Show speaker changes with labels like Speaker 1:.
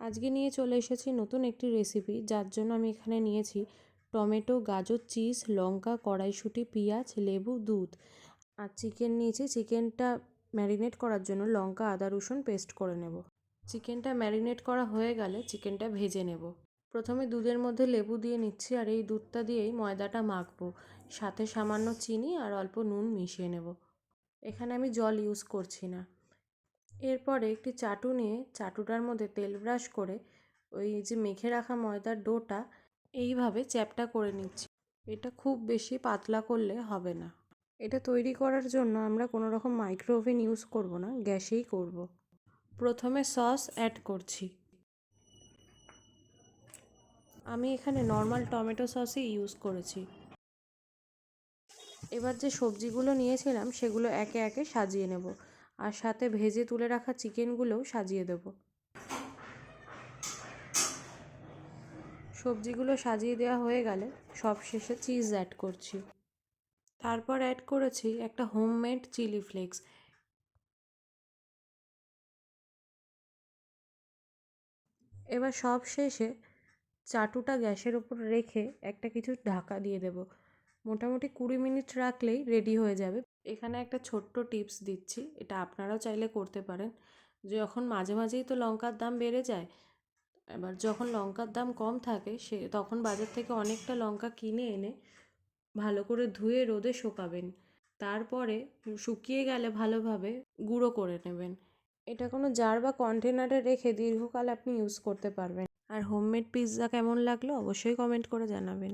Speaker 1: আজকে নিয়ে চলে এসেছি নতুন একটি রেসিপি, যার জন্য আমি এখানে নিয়েছি টমেটো, গাজর, চিজ, লঙ্কা, কড়াইশুঁটি, পেঁয়াজ, লেবু, দুধ আর চিকেন নিয়েছি। চিকেনটা ম্যারিনেট করার জন্য লঙ্কা, আদা, রসুন পেস্ট করে নেব। চিকেনটা ম্যারিনেট করা হয়ে গেলে চিকেনটা ভেজে নেব। প্রথমে দুধের মধ্যে লেবু দিয়ে নিচ্ছি আর এই দুধটা দিয়েই ময়দাটা মাখবো। সাথে সামান্য চিনি আর অল্প নুন মিশিয়ে নেব। এখানে আমি জল ইউজ করছি না। এরপরে একটি চাটু নিয়ে চাটুটার মধ্যে তেল ব্রাশ করে ওই যে মেখে রাখা ময়দার ডোটা এইভাবে চ্যাপটা করে নিচ্ছি। এটা খুব বেশি পাতলা করলে হবে না। এটা তৈরি করার জন্য আমরা কোনো রকম মাইক্রো ওভেন ইউজ করব না, গ্যাসেই করব। প্রথমে সস অ্যাড করছি। আমি এখানে নর্মাল টমেটো সসই ইউজ করেছি। এবার যে সবজিগুলো নিয়েছিলাম সেগুলো একে একে সাজিয়ে নেব আর সাথে ভেজে তুলে রাখা চিকেনগুলোও সাজিয়ে দেব। সবজিগুলো সাজিয়ে দেওয়া হয়ে গেলে সবশেষে চিজ অ্যাড করছি। তারপর অ্যাড করেছি একটা হোমমেড চিলি ফ্লেক্স। এবার সব শেষে চাটুটা গ্যাসের ওপর রেখে একটা কিছু ঢাকা দিয়ে দেব। মোটামুটি 20 মিনিট রাখলেই রেডি হয়ে যাবে। এখানে একটা ছোট্ট টিপস দিচ্ছি, এটা আপনারাও চাইলে করতে পারেন। যখন মাঝে মাঝেই তো লঙ্কার দাম বেড়ে যায়, এবার যখন লঙ্কার দাম কম থাকে তখন বাজার থেকে অনেকটা লঙ্কা কিনে এনে ভালো করে ধুয়ে রোদে শুকাবেন। তারপরে শুকিয়ে গেলে ভালোভাবে গুঁড়ো করে নেবেন। এটা কোনো জার বা কন্টেনারে রেখে দীর্ঘকাল আপনি ইউজ করতে পারবেন। আর হোমমেড পিৎজা কেমন লাগলো অবশ্যই কমেন্ট করে জানাবেন।